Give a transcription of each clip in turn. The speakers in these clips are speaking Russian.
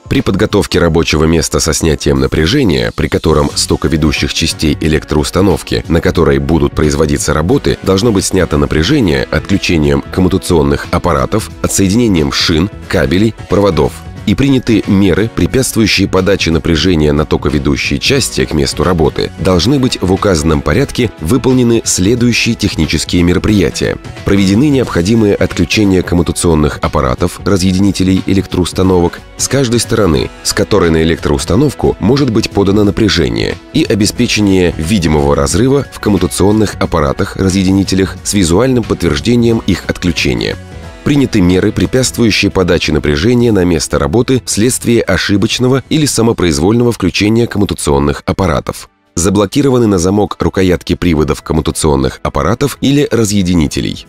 При подготовке рабочего места со снятием напряжения, при котором с токоведущих частей электроустановки, на которой будут производиться работы, должно быть снято напряжение отключением коммутационных аппаратов, отсоединением шин, кабелей, проводов. И приняты меры, препятствующие подаче напряжения на токоведущие части к месту работы, должны быть в указанном порядке выполнены следующие технические мероприятия. Проведены необходимые отключения коммутационных аппаратов, разъединителей электроустановок с каждой стороны, с которой на электроустановку может быть подано напряжение, и обеспечение видимого разрыва в коммутационных аппаратах, разъединителях с визуальным подтверждением их отключения. Приняты меры, препятствующие подаче напряжения на место работы вследствие ошибочного или самопроизвольного включения коммутационных аппаратов. Заблокированы на замок рукоятки приводов коммутационных аппаратов или разъединителей.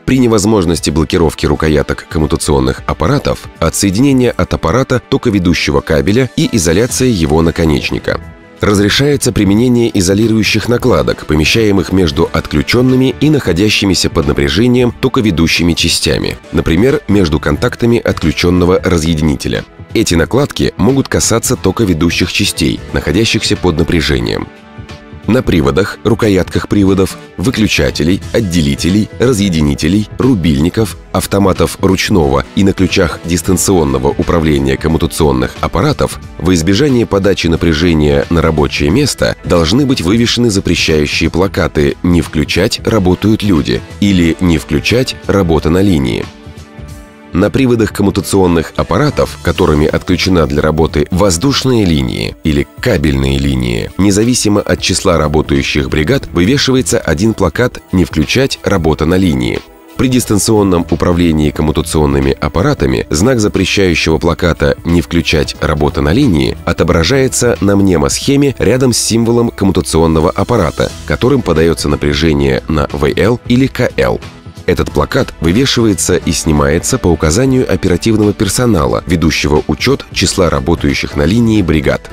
При невозможности блокировки рукояток коммутационных аппаратов, отсоединение от аппарата токоведущего кабеля и изоляция его наконечника. Разрешается применение изолирующих накладок, помещаемых между отключенными и находящимися под напряжением токоведущими частями, например, между контактами отключенного разъединителя. Эти накладки могут касаться токоведущих частей, находящихся под напряжением. На приводах, рукоятках приводов, выключателей, отделителей, разъединителей, рубильников, автоматов ручного и на ключах дистанционного управления коммутационных аппаратов во избежание подачи напряжения на рабочее место должны быть вывешены запрещающие плакаты «Не включать, работают люди» или «Не включать, работа на линии». На приводах коммутационных аппаратов, которыми отключена для работы воздушные линии или кабельные линии, независимо от числа работающих бригад, вывешивается один плакат «Не включать, работа на линии». При дистанционном управлении коммутационными аппаратами знак запрещающего плаката «Не включать, работа на линии» отображается на мнемосхеме рядом с символом коммутационного аппарата, которым подается напряжение на ВЛ или КЛ. Этот плакат вывешивается и снимается по указанию оперативного персонала, ведущего учет числа работающих на линии бригад.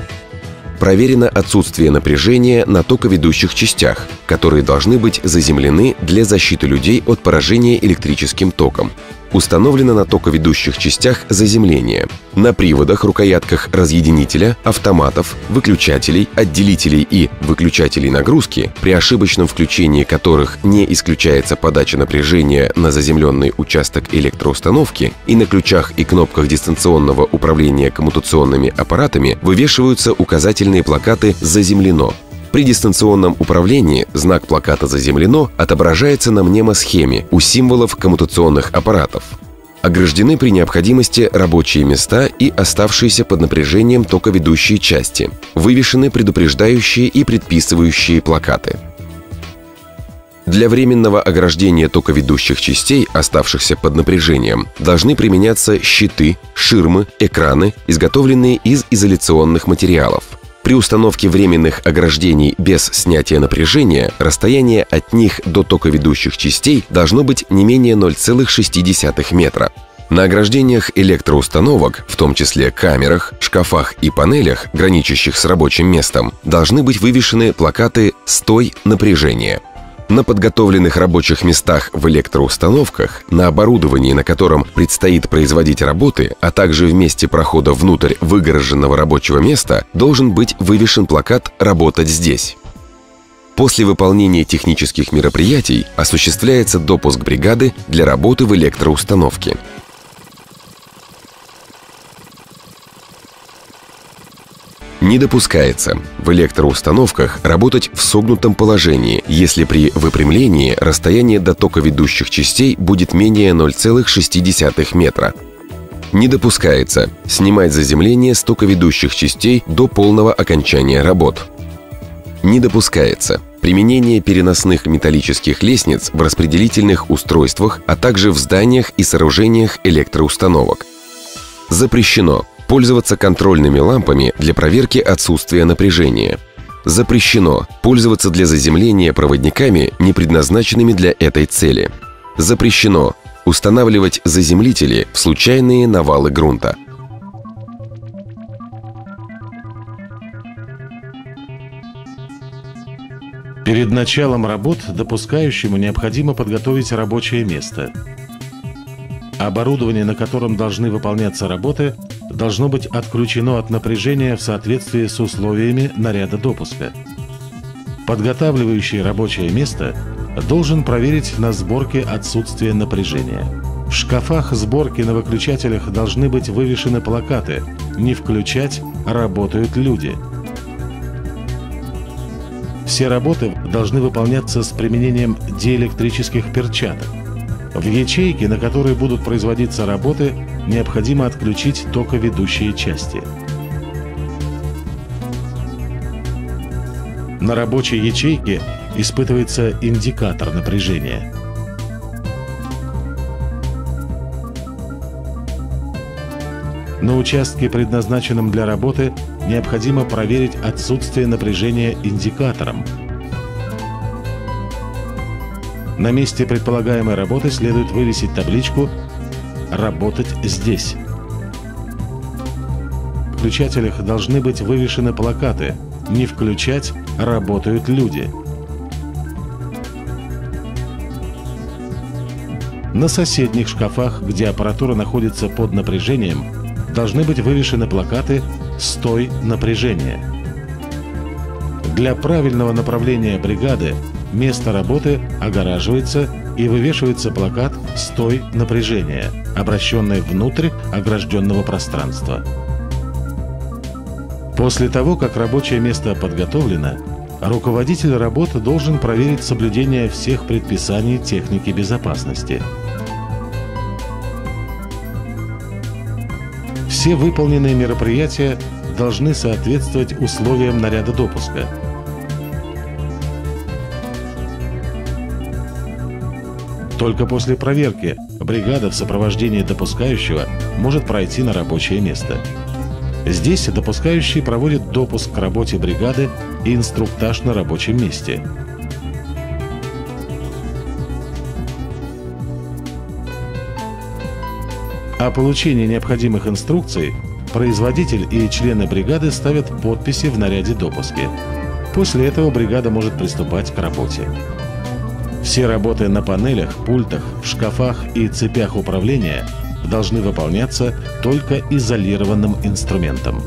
Проверено отсутствие напряжения на токоведущих частях, которые должны быть заземлены для защиты людей от поражения электрическим током. Установлено на токоведущих частях заземление. На приводах, рукоятках разъединителя, автоматов, выключателей, отделителей и выключателей нагрузки, при ошибочном включении которых не исключается подача напряжения на заземленный участок электроустановки, и на ключах и кнопках дистанционного управления коммутационными аппаратами вывешиваются указательные плакаты «Заземлено». При дистанционном управлении знак плаката «Заземлено» отображается на мнемосхеме у символов коммутационных аппаратов. Ограждены при необходимости рабочие места и оставшиеся под напряжением токоведущие части. Вывешены предупреждающие и предписывающие плакаты. Для временного ограждения токоведущих частей, оставшихся под напряжением, должны применяться щиты, ширмы, экраны, изготовленные из изоляционных материалов. При установке временных ограждений без снятия напряжения расстояние от них до токоведущих частей должно быть не менее 0,6 метра. На ограждениях электроустановок, в том числе камерах, шкафах и панелях, граничащих с рабочим местом, должны быть вывешены плакаты «Стой! Напряжение». На подготовленных рабочих местах в электроустановках, на оборудовании, на котором предстоит производить работы, а также в месте прохода внутрь выгороженного рабочего места, должен быть вывешен плакат «Работать здесь». После выполнения технических мероприятий осуществляется допуск бригады для работы в электроустановке. Не допускается в электроустановках работать в согнутом положении, если при выпрямлении расстояние до токоведущих частей будет менее 0,6 метра. Не допускается снимать заземление с токоведущих частей до полного окончания работ. Не допускается применение переносных металлических лестниц в распределительных устройствах, а также в зданиях и сооружениях электроустановок. Запрещено пользоваться контрольными лампами для проверки отсутствия напряжения. Запрещено пользоваться для заземления проводниками, не предназначенными для этой цели. Запрещено устанавливать заземлители в случайные навалы грунта. Перед началом работ допускающему необходимо подготовить рабочее место. Оборудование, на котором должны выполняться работы, должно быть отключено от напряжения в соответствии с условиями наряда допуска. Подготавливающий рабочее место должен проверить на сборке отсутствие напряжения. В шкафах сборки на выключателях должны быть вывешены плакаты «Не включать, работают люди». Все работы должны выполняться с применением диэлектрических перчаток. В ячейке, на которой будут производиться работы, необходимо отключить токоведущие части. На рабочей ячейке испытывается индикатор напряжения. На участке, предназначенном для работы, необходимо проверить отсутствие напряжения индикатором. На месте предполагаемой работы следует вывесить табличку «Работать здесь». В выключателях должны быть вывешены плакаты «Не включать, работают люди». На соседних шкафах, где аппаратура находится под напряжением, должны быть вывешены плакаты «Стой, напряжение». Для правильного направления бригады место работы огораживается и вывешивается плакат «Стой, напряжение», обращенный внутрь огражденного пространства. После того, как рабочее место подготовлено, руководитель работы должен проверить соблюдение всех предписаний техники безопасности. Все выполненные мероприятия должны соответствовать условиям наряда допуска. Только после проверки бригада в сопровождении допускающего может пройти на рабочее место. Здесь допускающий проводит допуск к работе бригады и инструктаж на рабочем месте. О получении необходимых инструкций производитель и члены бригады ставят подписи в наряде допуска. После этого бригада может приступать к работе. Все работы на панелях, пультах, в шкафах и цепях управления должны выполняться только изолированным инструментом.